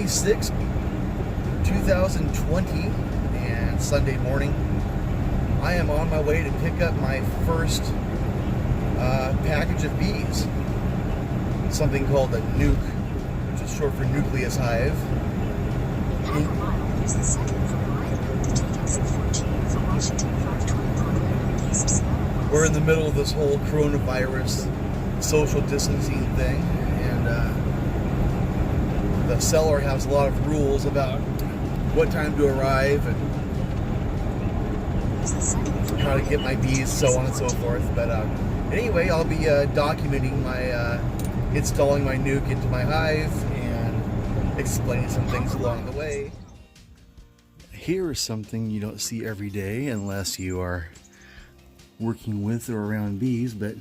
26th, 2020, and Sunday morning. I am on my way to pick up my first package of bees. Something called a nuke, which is short for Nucleus Hive. We're in the middle of this whole coronavirus social distancing thing, and the seller has a lot of rules about what time to arrive and how to get my bees, so on and so forth. But anyway, I'll be documenting my installing my nuke into my hive and explaining some things along the way. Here is something you don't see every day unless you are working with or around bees, but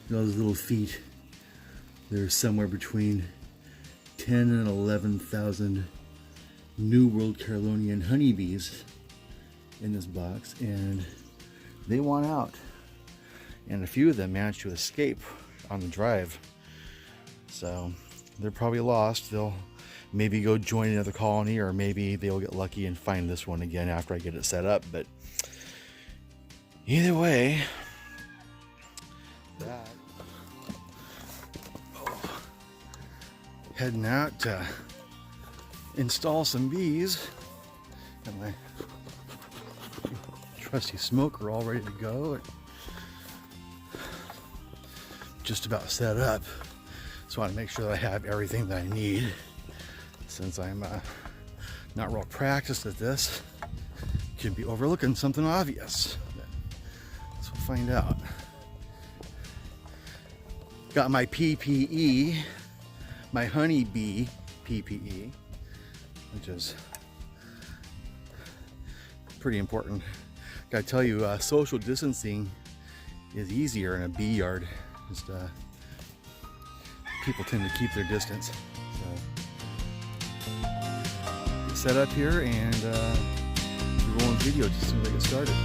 those little feet, there's somewhere between 10 and 11,000 new World Carniolan honeybees in this box, and they want out. And a few of them managed to escape on the drive. So they're probably lost. They'll maybe go join another colony, or maybe they'll get lucky and find this one again after I get it set up. But either way, heading out to install some bees. Got my trusty smoker all ready to go. Just about set up. Just want to make sure that I have everything that I need, since I'm not real practiced at this. Could be overlooking something obvious. So we'll find out. Got my PPE, my honeybee PPE, which is pretty important. Gotta tell you, social distancing is easier in a bee yard. Just people tend to keep their distance. So get set up here and rolling video just as soon as I get started.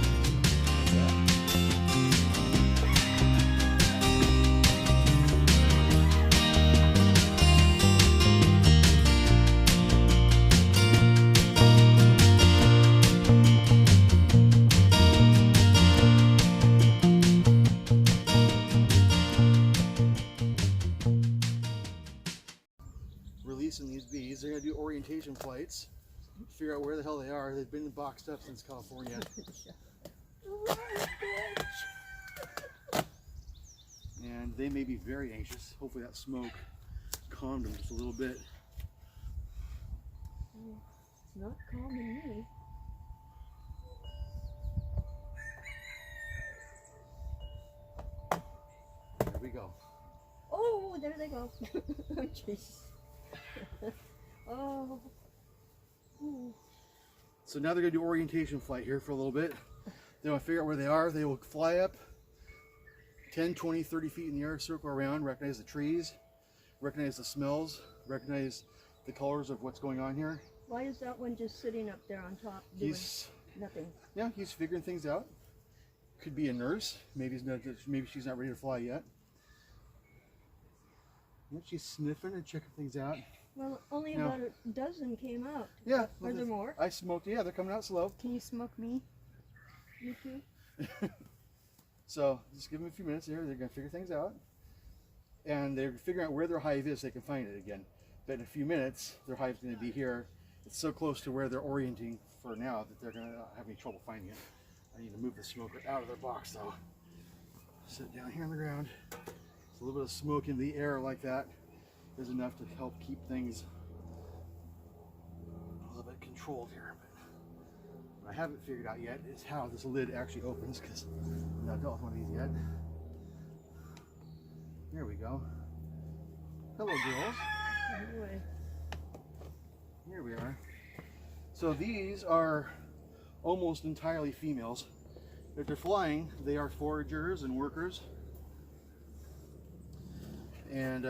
Releasing these bees, they're gonna do orientation flights, figure out where the hell they are. They've been boxed up since California. And they may be very anxious. Hopefully that smoke calmed them just a little bit. It's not calming me. There we go. Oh, there they go. Oh, jeez. Oh. Ooh. So now they're going to do orientation flight here for a little bit. They want to figure out where they are. They will fly up 10, 20, 30 feet in the air, circle around, recognize the trees, recognize the smells, recognize the colors of what's going on here. Why is that one just sitting up there on top doing nothing? Yeah, he's figuring things out. Could be a nurse. Maybe she's not ready to fly yet. Yeah, she's sniffing and checking things out. Well, only about a dozen came out. Yeah. Are there more? I smoked. Yeah, they're coming out slow. Can you smoke me? You too? So just give them a few minutes here. They're going to figure things out. And they're figuring out where their hive is so they can find it again. But in a few minutes, their hive's going to be here. It's so close to where they're orienting for now that they're going to not have any trouble finding it. I need to move the smoker out of their box though. Sit down here on the ground. A little bit of smoke in the air like that is enough to help keep things a little bit controlled here. But what I haven't figured out yet is how this lid actually opens, because I've not dealt with one of these yet. There we go. Hello, girls. Anyway. Here we are. So these are almost entirely females. If they're flying, they are foragers and workers. And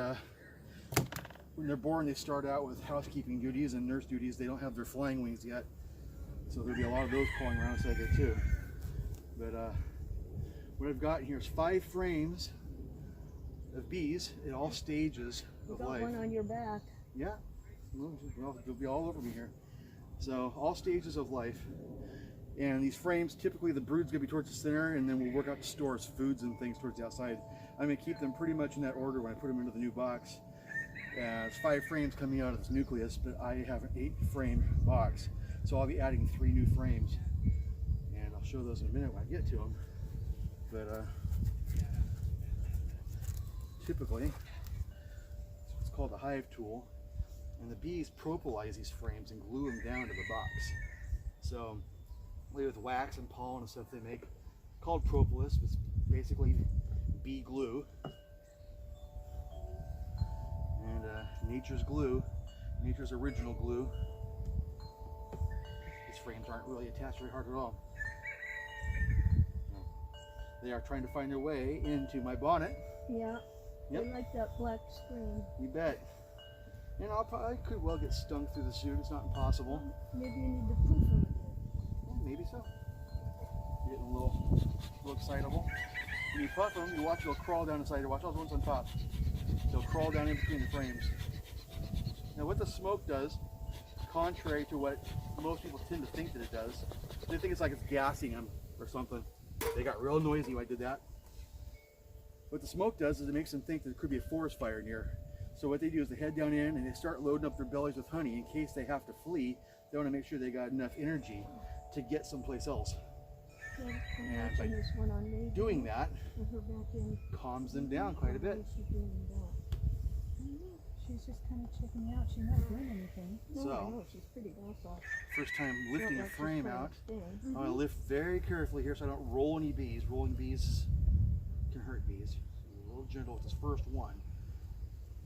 when they're born, they start out with housekeeping duties and nurse duties. They don't have their flying wings yet, so there'll be a lot of those crawling around as I get too. But what I've got here is 5 frames of bees at all stages of got life. one on your back. Yeah, well, they'll be all over me here. So all stages of life. And these frames, typically the brood's gonna be towards the center, and then we'll work out to stores, foods and things towards the outside. I'm gonna keep them pretty much in that order when I put them into the new box. It's 5 frames coming out of this nucleus, but I have an 8-frame box. So I'll be adding 3 new frames. And I'll show those in a minute when I get to them. But typically, it's called the hive tool. And the bees propolize these frames and glue them down to the box. So with wax and pollen and stuff they make, called propolis. It's basically bee glue. And nature's glue, nature's original glue. These frames aren't really attached very hard at all. They are trying to find their way into my bonnet. Yeah. Yep. I like that black screen. You bet. And I could well get stung through the suit. It's not impossible. Maybe you need to proof them again. Yeah, maybe so. Getting a little excitable. When you puff them, you watch they'll crawl down inside. Watch all the ones on top. They'll crawl down in between the frames. Now what the smoke does, contrary to what most people tend to think that it does, they think it's like it's gassing them or something. They got real noisy when I did that. What the smoke does is it makes them think that there could be a forest fire near. So what they do is they head down in and they start loading up their bellies with honey in case they have to flee. They want to make sure they got enough energy to get someplace else. And by this one on me, doing that, with her back in. calms them down quite a bit. She's doing that. She's just kind of checking out. She's not doing anything. No, So, I know, she's pretty docile. first time lifting a frame out, Staying. I'm going to lift very carefully here so I don't roll any bees. Rolling bees can hurt bees. So a little gentle with this first one.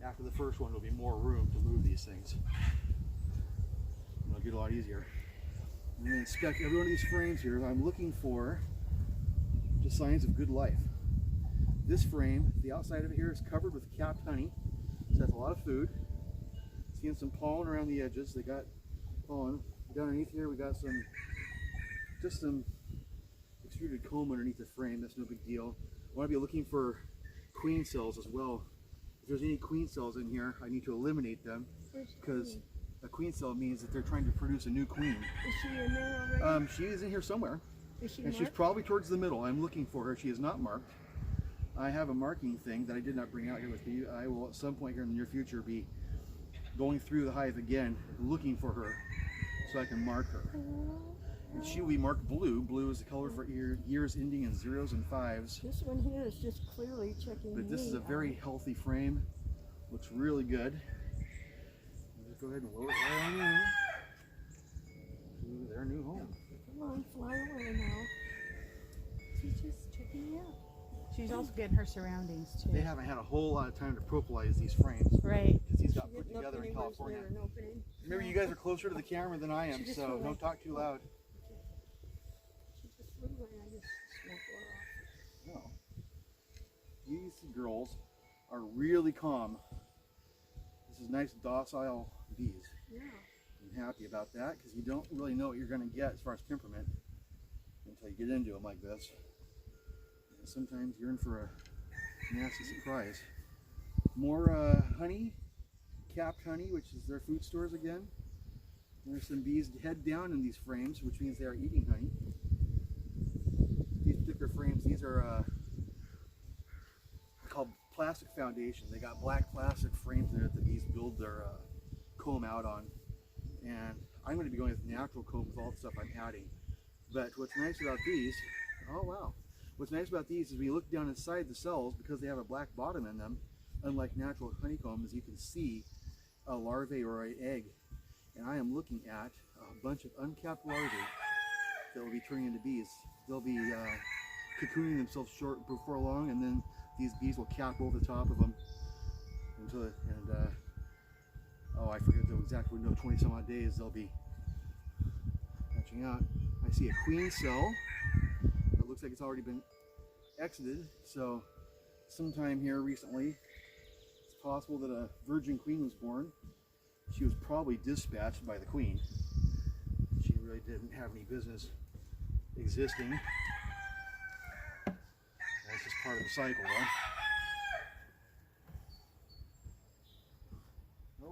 After the first one, there'll be more room to move these things. It'll get a lot easier. I'm going to inspect every one of these frames here. I'm looking for just signs of good life. This frame, the outside of it here is covered with capped honey. So that's a lot of food. Seeing some pollen around the edges. They got pollen. Down underneath here we got some extruded comb underneath the frame. That's no big deal. I want to be looking for queen cells as well. If there's any queen cells in here, I need to eliminate them because a queen cell means that they're trying to produce a new queen. Is she in there already? She is in here somewhere. Is she And she's marked? probably towards the middle. I'm looking for her. She is not marked. I have a marking thing that I did not bring out here with me. I will at some point here in the near future be going through the hive again, looking for her so I can mark her. And she will be marked blue. Blue is the color for years ending in 0s and 5s. This one here is just clearly checking But this me is a very healthy frame. Looks really good. Just go ahead and load it right on in to their new home. Come on, fly away now. She's just checking out. She's also getting her surroundings too. They haven't had a whole lot of time to propolize these frames. Right. Because these got put Getting up together in anywhere California. near an opening. Remember, you guys are closer to the camera than I am, She just so went don't like- talk too loud. She just flew away. I just smoked her off. No. These girls are really calm. This is nice, docile bees. Yeah. I'm happy about that because you don't really know what you're going to get as far as temperament until you get into them like this. And sometimes you're in for a nasty surprise. More honey, capped honey, which is their food stores again. There's some bees head down in these frames, which means they are eating honey. These particular frames, these are called plastic foundation. They got black plastic frames there that the bees build their comb out on. And I'm going to be going with natural comb with all the stuff I'm adding. But what's nice about these, oh wow. What's nice about these is when you look down inside the cells, because they have a black bottom in them, unlike natural honeycombs, you can see a larvae or an egg. And I am looking at a bunch of uncapped larvae that will be turning into bees. They'll be cocooning themselves short before long, and then these bees will cap over the top of them until oh, I forget the exact window, 20 some odd days they'll be hatching out. I see a queen cell that looks like it's already been exited, so sometime here recently it's possible that a virgin queen was born. She was probably dispatched by the queen. She really didn't have any business existing. That's just part of the cycle, though.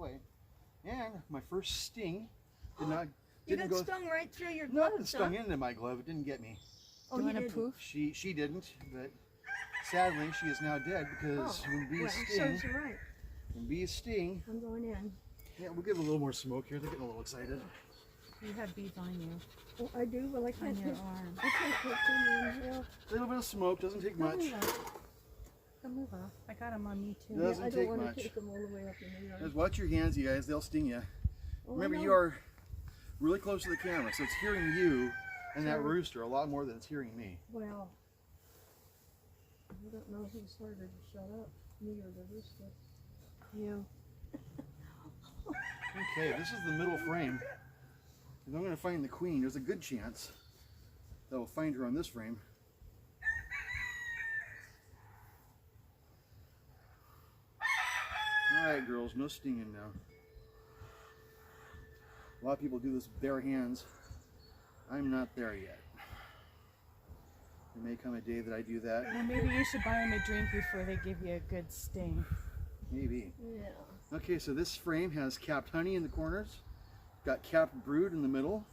way. And my first sting didn't got go. stung right through your No, glove. it stung into my glove. It didn't get me. Oh, Do you you want a didn't. poof? She didn't, but sadly she is now dead because when bees sting, serves you right. when bees sting, I'm going in. yeah, we'll give it a little more smoke here. They're getting a little excited. You have bees on you, Oh, I do. Well, I can't on your take. arm. I can't take too many. A little bit of smoke doesn't take much. Don't move off. I got them on me too. Yeah. Doesn't I take don't want much. to take them all the way up in the yard. Just watch your hands, you guys. They'll sting you. Oh, I Remember, know. you are really close to the camera, so it's hearing you and that Sure. rooster a lot more than it's hearing me. Well, I don't know who's harder to shut up, me or the rooster. You. Okay, this is the middle frame. If I'm going to find the queen, there's a good chance that I'll find her on this frame. Alright, girls, no stinging now. A lot of people do this with bare hands. I'm not there yet. There may come a day that I do that. Well, maybe you should buy them a drink before they give you a good sting. Maybe. Yeah. Okay, so this frame has capped honey in the corners. Got capped brood in the middle.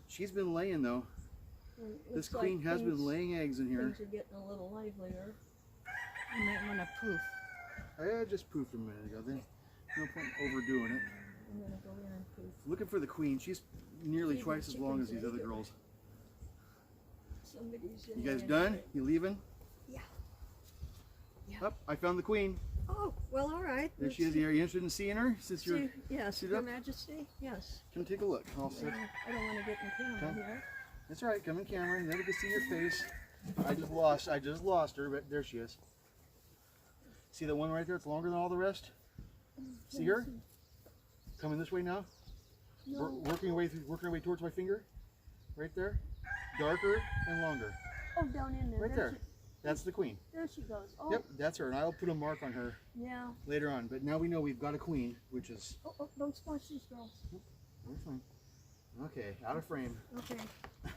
She's been laying though. Well, it This looks queen like has been things- laying eggs in here. Things are getting a little livelier. You might want to poof. I just poofed a minute ago. Then no point overdoing it. I'm gonna go in and poof. Looking for the queen. She's nearly Feed twice the as long as chickens these other immediately. girls. Somebody's in You guys there. done? You leaving? Yeah. Yeah. Up, I found the queen. Oh, well, all right. There she is. Are you interested in seeing her? Since you're, Yes, sit Your up. Majesty. Yes. Come take a look. I'll sit. I don't want to get in camera Come. here. That's all right. Come in camera. Never can see your face. I just lost her, but there she is. See that one right there? It's longer than all the rest. See her? Coming this way now. No. Working her way towards my finger. Right there. Darker and longer. Oh, down in there. Right there. That's the queen. There she goes. Oh, Yep, that's her, and I'll put a mark on her yeah. later on. But now we know we've got a queen, which is Oh, don't squash these girls. we're fine. Okay, out of frame. Okay.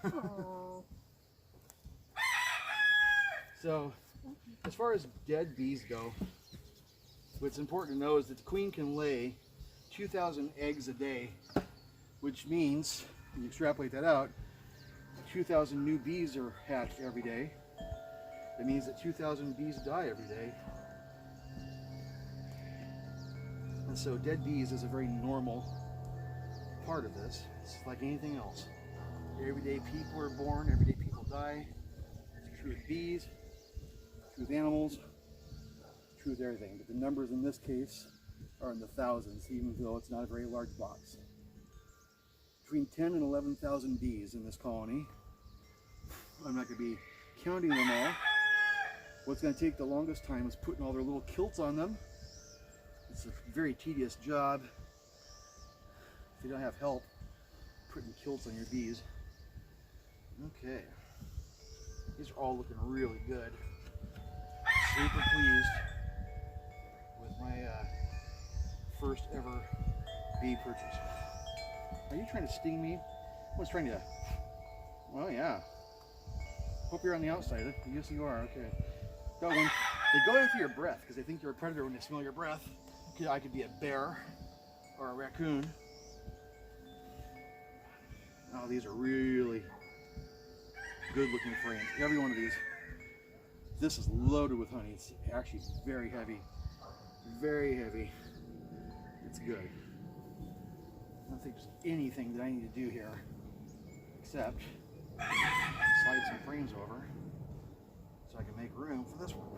Oh. So, as far as dead bees go, what's important to know is that the queen can lay 2,000 eggs a day, which means, when you extrapolate that out, 2,000 new bees are hatched every day. It means that 2,000 bees die every day. And so dead bees is a very normal part of this. It's like anything else. Every day people are born, every day people die. It's true with bees, true with animals, true with everything. But the numbers in this case are in the thousands, even though it's not a very large box. Between 10 and 11,000 bees in this colony. I'm not going to be counting them all. What's going to take the longest time is putting all their little kilts on them. It's a very tedious job. If you don't have help putting kilts on your bees. Okay. These are all looking really good. Super pleased with my first ever bee purchase. Are you trying to sting me? I was trying to... Well, yeah. Hope you're on the outside. Yes, you are. Okay. Got one. They go after your breath because they think you're a predator when they smell your breath. I could be a bear or a raccoon. Oh, these are really good looking frames. Every one of these. This is loaded with honey. It's actually very heavy. Very heavy. It's good. I don't think there's anything that I need to do here except slide some frames over so I can make room for this one.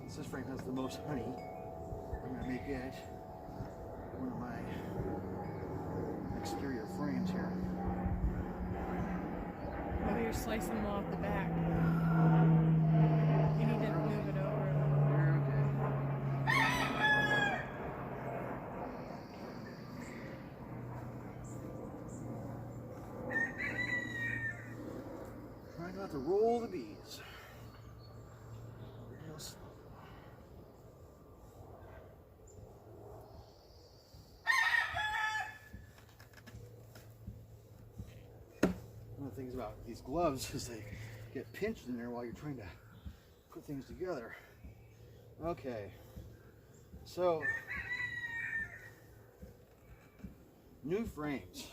Since this frame has the most honey, I'm going to make it one of my exterior frames here. Maybe you're slicing them off the back. You need to move it over. You're okay. Try not to roll the bees. Real slow. One of the things about these gloves is they get pinched in there while you're trying to put put things together. Okay, so new frames.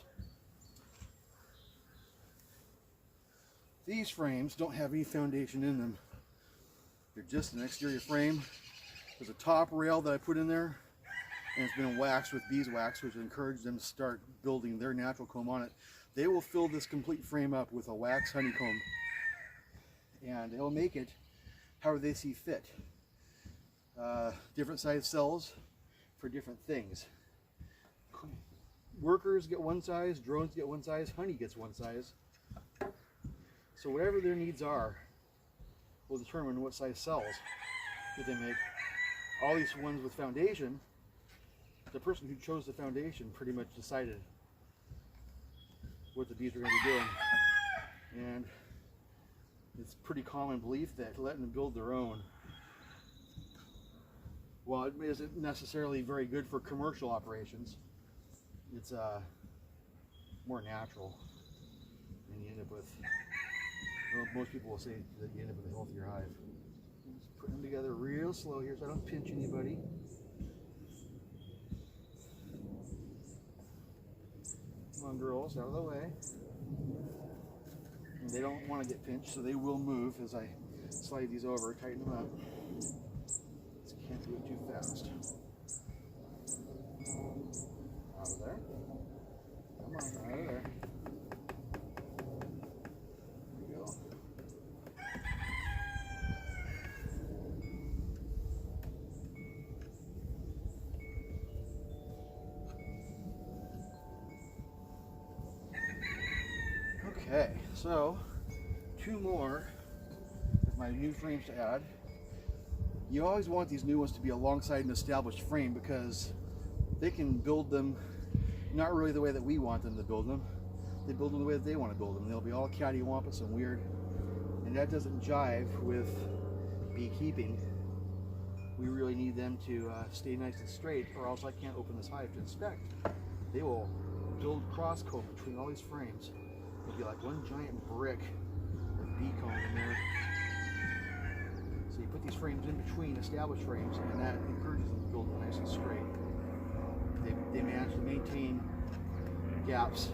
These frames don't have any foundation in them. They're just an exterior frame. There's a top rail that I put in there, and it's been waxed with beeswax, which encourages them to start building their natural comb on it. They will fill this complete frame up with a wax honeycomb, and they'll make it however they see fit. Different size cells for different things. Workers get one size, drones get one size, honey gets one size. So whatever their needs are will determine what size cells that they make. All these ones with foundation, the person who chose the foundation pretty much decided what the bees are going to be doing. And it's pretty common belief that letting them build their own, while it isn't necessarily very good for commercial operations, it's more natural, and you end up with, well, most people will say that you end up with a healthier hive. Just put them together real slow here so I don't pinch anybody. Come on, girls, out of the way. And they don't want to get pinched, so they will move as I slide these over, tighten them up. Just can't do it too fast. Out of there. Come on, out of there. There we go. Okay, so 2 more of my new frames to add. You always want these new ones to be alongside an established frame because they can build them not really the way that we want them to build them. They build them the way that they want to build them. They'll be all cattywampus and weird, and that doesn't jive with beekeeping. We really need them to stay nice and straight, or else I can't open this hive to inspect. They will build cross comb between all these frames. It'll be like one giant brick of bee comb in there. So you put these frames in between established frames, and that encourages them to build them nice and straight. They manage to maintain gaps.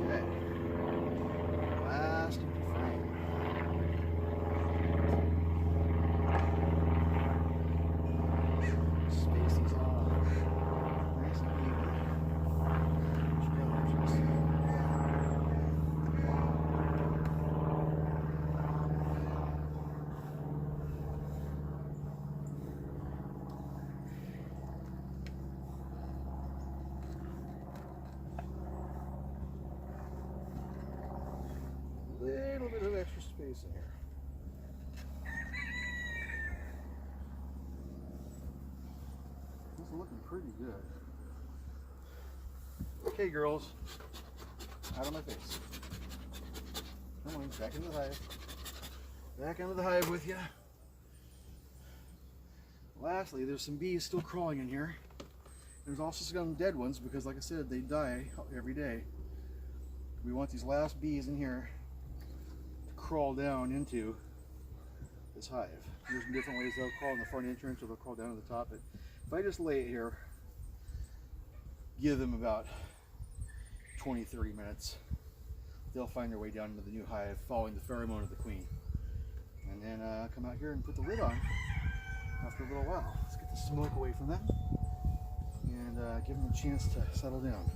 Okay. Last empty frame. Space these all nice and even. Little bit of extra space in here. This is looking pretty good. Okay, girls, out of my face. Come on, back into the hive. Back into the hive with you. Lastly, there's some bees still crawling in here. There's also some dead ones because, like I said, they die every day. We want these last bees in here to crawl down into this hive. There's different ways they'll crawl in the front entrance or they'll crawl down to the top. But if I just lay it here, give them about 20-30 minutes, they'll find their way down into the new hive following the pheromone of the queen. And then come out here and put the lid on after a little while. Let's get the smoke away from them and give them a chance to settle down.